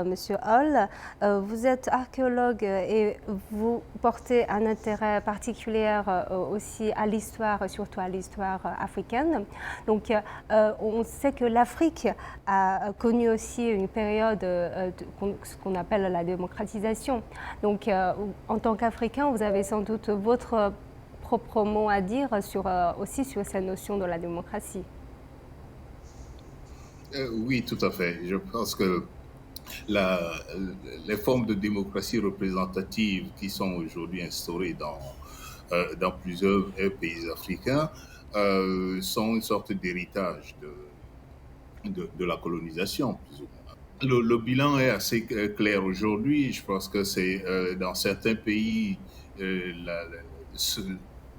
Monsieur Hall, vous êtes archéologue et vous portez un intérêt particulier aussi à l'histoire, surtout à l'histoire africaine. Donc, on sait que l'Afrique a connu aussi une période, ce qu'on appelle la démocratisation. Donc, en tant qu'Africain, vous avez sans doute votre propre mot à dire aussi sur cette notion de la démocratie. Oui, tout à fait. Je pense que la, les formes de démocratie représentative qui sont aujourd'hui instaurées dans plusieurs pays africains sont une sorte d'héritage de la colonisation, plus ou moins. Le bilan est assez clair aujourd'hui. Je pense que c'est dans certains pays, ce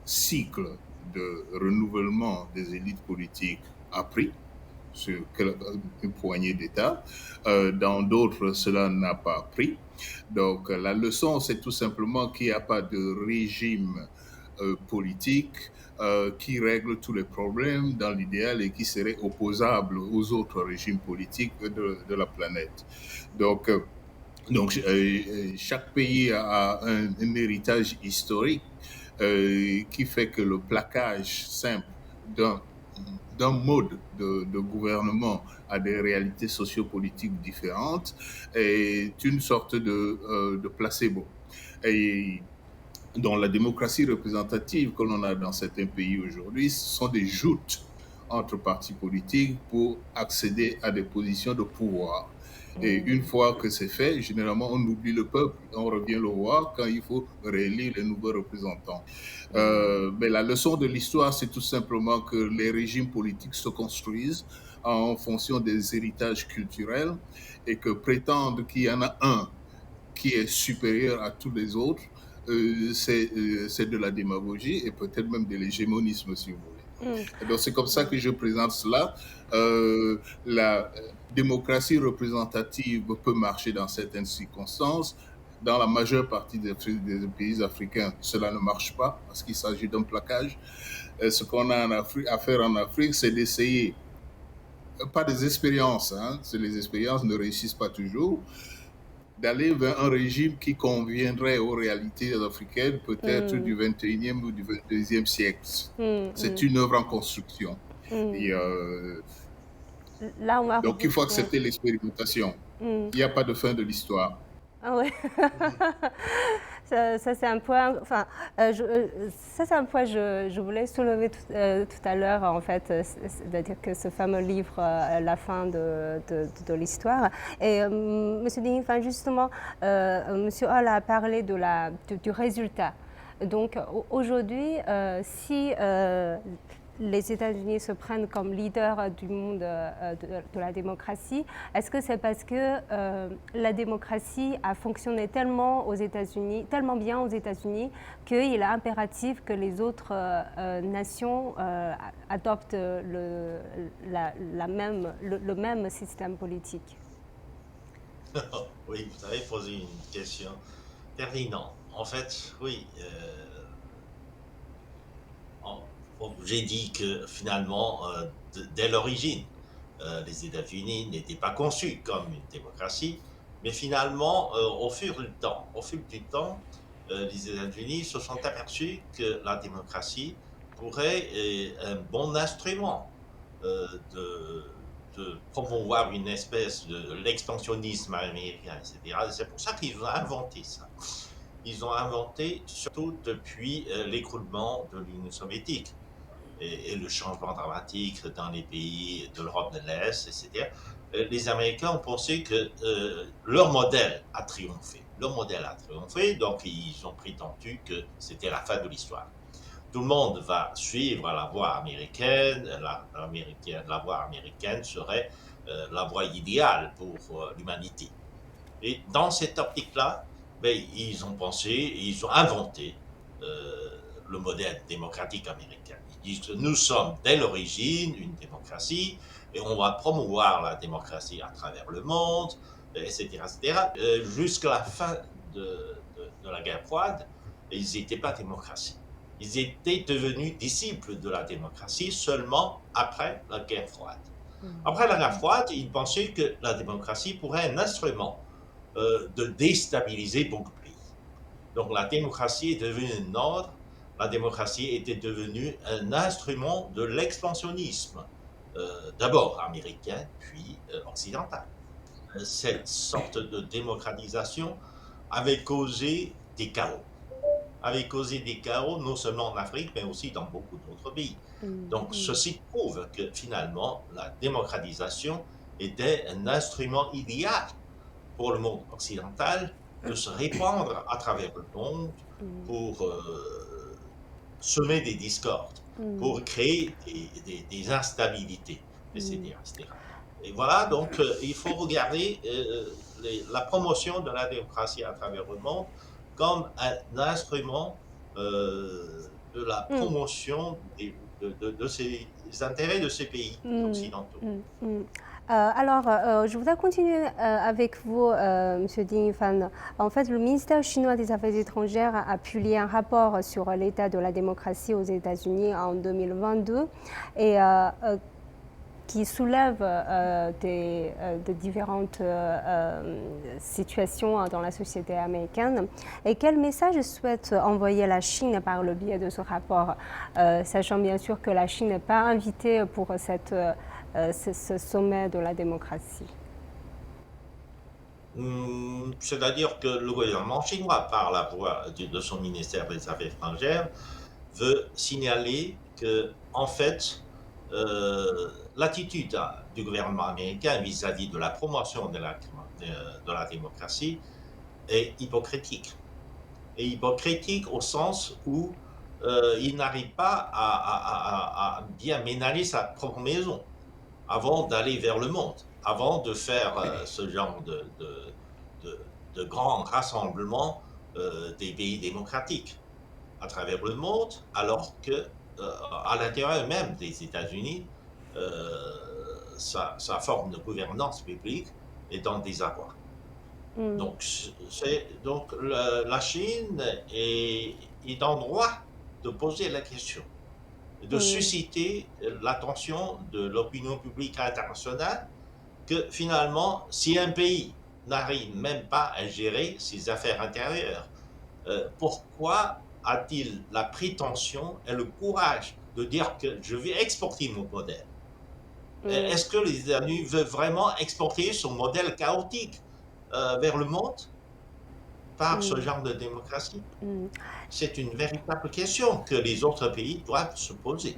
cycle de renouvellement des élites politiques a pris sur une poignée d'États. Dans d'autres, cela n'a pas pris. Donc, la leçon, c'est tout simplement qu'il n'y a pas de régime politique qui règle tous les problèmes dans l'idéal et qui serait opposable aux autres régimes politiques de la planète. Donc, chaque pays a un héritage historique qui fait que le plaquage simple d'un mode de gouvernement à des réalités sociopolitiques différentes est une sorte de placebo. Et dans la démocratie représentative que l'on a dans certains pays aujourd'hui, ce sont des joutes entre partis politiques pour accéder à des positions de pouvoir. Et une fois que c'est fait, généralement, on oublie le peuple, on revient le voir quand il faut réélire les nouveaux représentants. Mais la leçon de l'histoire, c'est tout simplement que les régimes politiques se construisent en fonction des héritages culturels et que prétendre qu'il y en a un qui est supérieur à tous les autres, c'est de la démagogie et peut-être même de l'hégémonisme, si vous voulez. Mm. Et donc, c'est comme ça que je présente cela. La démocratie représentative peut marcher dans certaines circonstances. Dans la majeure partie des pays africains, cela ne marche pas parce qu'il s'agit d'un plaquage. Ce qu'on a à faire en Afrique, c'est d'essayer, pas des expériences, hein, les expériences ne réussissent pas toujours, d'aller vers un régime qui conviendrait aux réalités africaines, peut-être du 21e ou du 22e siècle. C'est une œuvre en construction. Et, Là, on va donc, il revenir. faut Ouais. accepter l'expérimentation. Mm. Il n'y a pas de fin de l'histoire. Ah ouais. Ça, c'est un point. Enfin, ça c'est un point que je voulais soulever tout à l'heure en fait, c'est-à-dire que ce fameux livre, La fin de l'histoire. Et Monsieur Ding, enfin justement, Monsieur Hall a parlé du résultat. Donc aujourd'hui, si les États-Unis se prennent comme leader du monde de la démocratie, est-ce que c'est parce que la démocratie a fonctionné tellement aux États-Unis, tellement bien aux États-Unis, qu'il est impératif que les autres nations adoptent le même système politique? Oui, vous avez posé une question pertinente. En fait, oui, j'ai dit que finalement, dès l'origine, les États-Unis n'étaient pas conçus comme une démocratie, mais finalement, au fil du temps, les États-Unis se sont aperçus que la démocratie pourrait être un bon instrument de promouvoir une espèce de l'expansionnisme américain, etc. C'est pour ça qu'ils ont inventé ça. Ils ont inventé surtout depuis l'écroulement de l'Union soviétique et le changement dramatique dans les pays de l'Europe de l'Est, etc. Les Américains ont pensé que leur modèle a triomphé. Leur modèle a triomphé, donc ils ont prétendu que c'était la fin de l'histoire. Tout le monde va suivre la voie américaine. La voie américaine serait la voie idéale pour l'humanité. Et dans cette optique-là, ben, ils ont pensé, ils ont inventé le modèle démocratique américain. Ils disent que nous sommes dès l'origine une démocratie et on va promouvoir la démocratie à travers le monde, etc. etc. Jusqu'à la fin de la guerre froide, ils n'étaient pas démocratie. Ils étaient devenus disciples de la démocratie seulement après la guerre froide. Après la guerre froide, ils pensaient que la démocratie pourrait être un instrument de déstabiliser beaucoup de pays. Donc la démocratie est devenue un ordre, la démocratie était devenue un instrument de l'expansionnisme, d'abord américain, puis occidental. Cette sorte de démocratisation avait causé des chaos. Avait causé des chaos non seulement en Afrique, mais aussi dans beaucoup d'autres pays. Donc ceci prouve que finalement, la démocratisation était un instrument idéal pour le monde occidental de se répandre à travers le monde pour semer des discordes, pour créer des instabilités, etc., etc. Et voilà, donc il faut regarder la promotion de la démocratie à travers le monde comme un instrument de la promotion de ces intérêts de ces pays occidentaux. Alors, je voudrais continuer avec vous, Monsieur Ding Fan. En fait, le ministère chinois des Affaires étrangères a publié un rapport sur l'état de la démocratie aux États-Unis en 2022 et qui soulève de différentes situations dans la société américaine. Et quel message souhaite envoyer la Chine par le biais de ce rapport, sachant bien sûr que la Chine n'est pas invitée pour ce sommet de la démocratie? C'est-à-dire que le gouvernement chinois, par la voix de son ministère des Affaires étrangères, veut signaler que, en fait, l'attitude du gouvernement américain vis-à-vis de la promotion de la démocratie est hypocritique. Et hypocritique au sens où il n'arrive pas à bien ménager sa propre maison avant d'aller vers le monde, avant de faire ce genre de grands rassemblements des pays démocratiques à travers le monde, alors que à l'intérieur même des États-Unis, sa forme de gouvernance publique est en désarroi. Donc, la Chine est en droit de poser la question, de susciter l'attention de l'opinion publique internationale que finalement, si un pays n'arrive même pas à gérer ses affaires intérieures, pourquoi a-t-il la prétention et le courage de dire que je vais exporter mon modèle? Est-ce que les États-Unis veulent vraiment exporter son modèle chaotique vers le monde par ce genre de démocratie? C'est une véritable question que les autres pays doivent se poser.